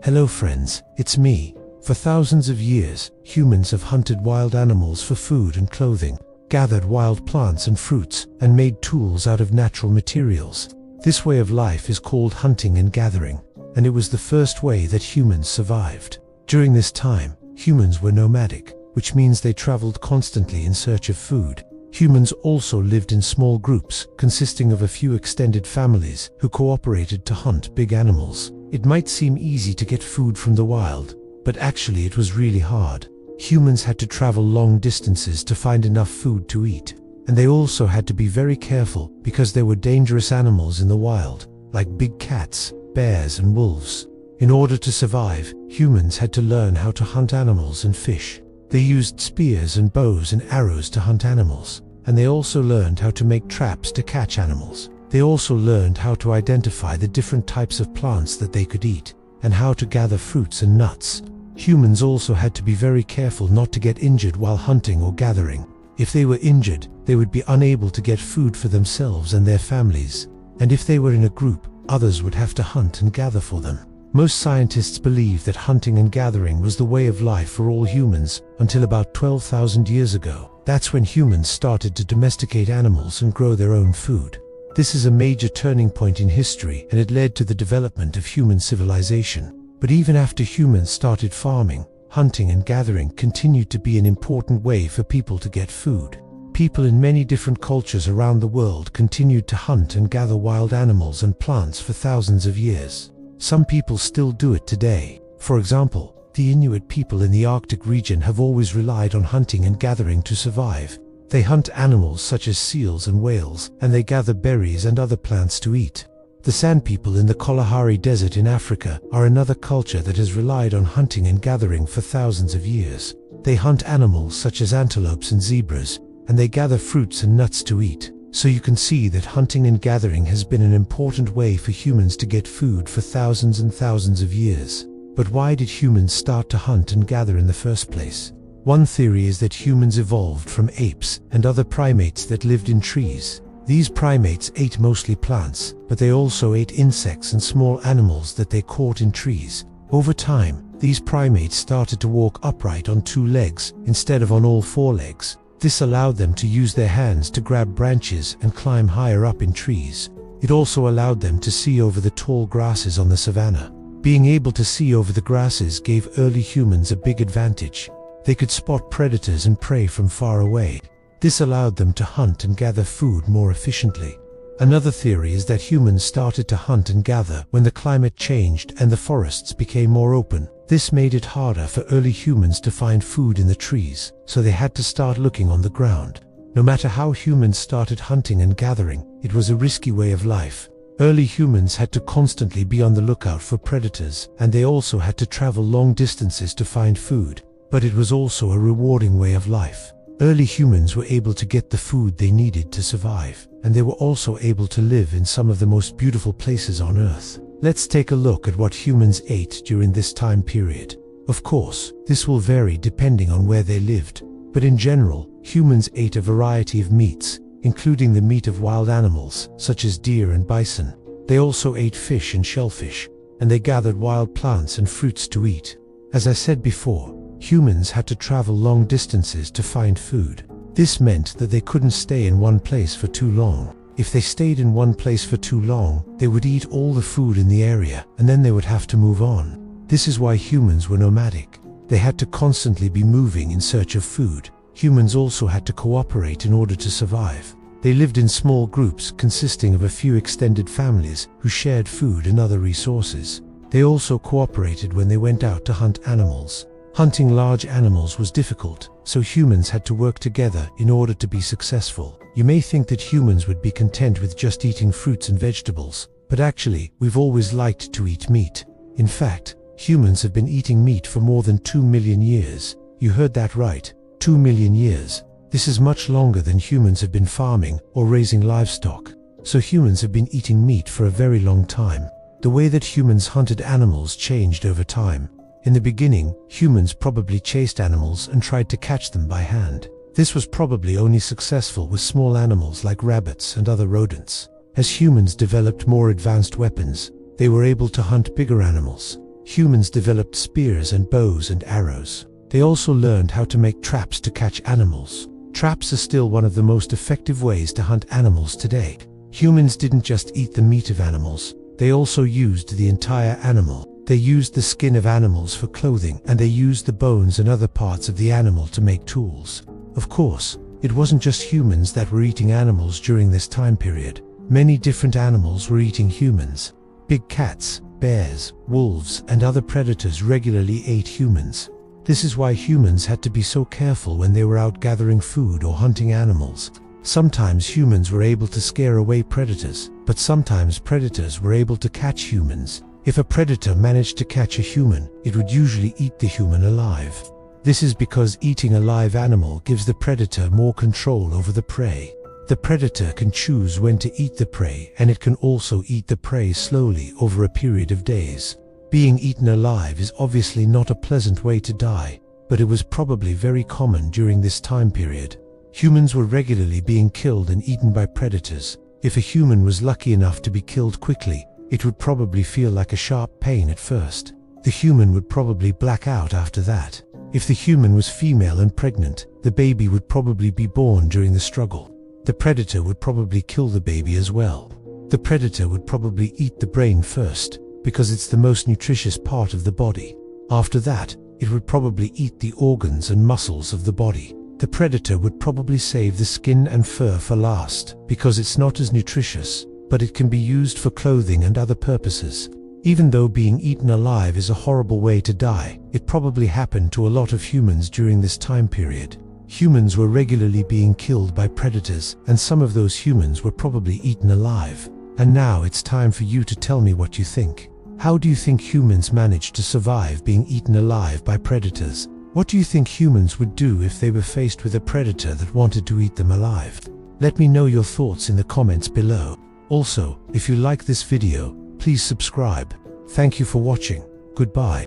Hello friends, it's me. For thousands of years, humans have hunted wild animals for food and clothing, gathered wild plants and fruits, and made tools out of natural materials. This way of life is called hunting and gathering, and it was the first way that humans survived. During this time, humans were nomadic, which means they traveled constantly in search of food. Humans also lived in small groups, consisting of a few extended families who cooperated to hunt big animals. It might seem easy to get food from the wild, but actually it was really hard. Humans had to travel long distances to find enough food to eat, and they also had to be very careful because there were dangerous animals in the wild, like big cats, bears and wolves. In order to survive, humans had to learn how to hunt animals and fish. They used spears and bows and arrows to hunt animals, and they also learned how to make traps to catch animals. They also learned how to identify the different types of plants that they could eat, and how to gather fruits and nuts. Humans also had to be very careful not to get injured while hunting or gathering. If they were injured, they would be unable to get food for themselves and their families. And if they were in a group, others would have to hunt and gather for them. Most scientists believe that hunting and gathering was the way of life for all humans until about 12,000 years ago. That's when humans started to domesticate animals and grow their own food. This is a major turning point in history, and it led to the development of human civilization. But even after humans started farming, hunting and gathering continued to be an important way for people to get food. People in many different cultures around the world continued to hunt and gather wild animals and plants for thousands of years. Some people still do it today. For example, the Inuit people in the Arctic region have always relied on hunting and gathering to survive. They hunt animals such as seals and whales, and they gather berries and other plants to eat. The San people in the Kalahari Desert in Africa are another culture that has relied on hunting and gathering for thousands of years. They hunt animals such as antelopes and zebras, and they gather fruits and nuts to eat. So you can see that hunting and gathering has been an important way for humans to get food for thousands and thousands of years. But why did humans start to hunt and gather in the first place? One theory is that humans evolved from apes and other primates that lived in trees. These primates ate mostly plants, but they also ate insects and small animals that they caught in trees. Over time, these primates started to walk upright on two legs instead of on all four legs. This allowed them to use their hands to grab branches and climb higher up in trees. It also allowed them to see over the tall grasses on the savanna. Being able to see over the grasses gave early humans a big advantage. They could spot predators and prey from far away. This allowed them to hunt and gather food more efficiently. Another theory is that humans started to hunt and gather when the climate changed and the forests became more open. This made it harder for early humans to find food in the trees, so they had to start looking on the ground. No matter how humans started hunting and gathering, it was a risky way of life. Early humans had to constantly be on the lookout for predators, and they also had to travel long distances to find food. But it was also a rewarding way of life. Early humans were able to get the food they needed to survive, and they were also able to live in some of the most beautiful places on Earth. Let's take a look at what humans ate during this time period. Of course, this will vary depending on where they lived, but in general, humans ate a variety of meats, including the meat of wild animals, such as deer and bison. They also ate fish and shellfish, and they gathered wild plants and fruits to eat. As I said before, humans had to travel long distances to find food. This meant that they couldn't stay in one place for too long. If they stayed in one place for too long, they would eat all the food in the area, and then they would have to move on. This is why humans were nomadic. They had to constantly be moving in search of food. Humans also had to cooperate in order to survive. They lived in small groups consisting of a few extended families who shared food and other resources. They also cooperated when they went out to hunt animals. Hunting large animals was difficult, so humans had to work together in order to be successful. You may think that humans would be content with just eating fruits and vegetables, but actually, we've always liked to eat meat. In fact, humans have been eating meat for more than 2 million years. You heard that right, 2 million years. This is much longer than humans have been farming or raising livestock. So humans have been eating meat for a very long time. The way that humans hunted animals changed over time. In the beginning, humans probably chased animals and tried to catch them by hand. This was probably only successful with small animals like rabbits and other rodents. As humans developed more advanced weapons, they were able to hunt bigger animals. Humans developed spears and bows and arrows. They also learned how to make traps to catch animals. Traps are still one of the most effective ways to hunt animals today. Humans didn't just eat the meat of animals, they also used the entire animal. They used the skin of animals for clothing, and they used the bones and other parts of the animal to make tools. Of course, it wasn't just humans that were eating animals during this time period. Many different animals were eating humans. Big cats, bears, wolves, and other predators regularly ate humans. This is why humans had to be so careful when they were out gathering food or hunting animals. Sometimes humans were able to scare away predators, but sometimes predators were able to catch humans. If a predator managed to catch a human, it would usually eat the human alive. This is because eating a live animal gives the predator more control over the prey. The predator can choose when to eat the prey, and it can also eat the prey slowly over a period of days. Being eaten alive is obviously not a pleasant way to die, but it was probably very common during this time period. Humans were regularly being killed and eaten by predators. If a human was lucky enough to be killed quickly, it would probably feel like a sharp pain at first. The human would probably black out after that. If the human was female and pregnant, the baby would probably be born during the struggle. The predator would probably kill the baby as well. The predator would probably eat the brain first, because it's the most nutritious part of the body. After that, it would probably eat the organs and muscles of the body. The predator would probably save the skin and fur for last, because it's not as nutritious, but it can be used for clothing and other purposes. Even though being eaten alive is a horrible way to die, it probably happened to a lot of humans during this time period. Humans were regularly being killed by predators, and some of those humans were probably eaten alive. And now it's time for you to tell me what you think. How do you think humans managed to survive being eaten alive by predators? What do you think humans would do if they were faced with a predator that wanted to eat them alive? Let me know your thoughts in the comments below. Also, if you like this video, please subscribe. Thank you for watching. Goodbye.